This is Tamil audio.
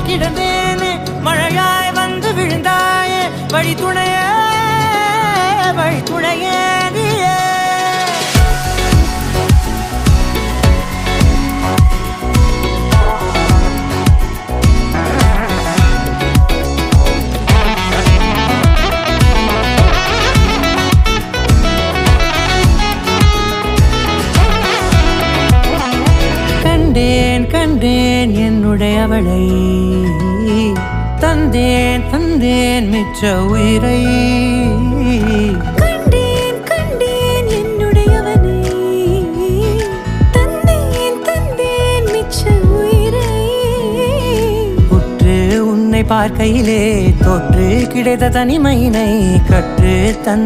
கிடந்தேனே மழையாய் வந்து விழுந்தாயே வழி துணையே நீயே கண்டேன் என்னுடையவளை தந்தேன் மிச்ச உயிரை கண்டேன் என்னுடையவனை தந்தேன் மிச்ச உயிரை உற்று உன்னை பார்க்கையிலே தொற்று கிடைத்த தனிமையினை கற்று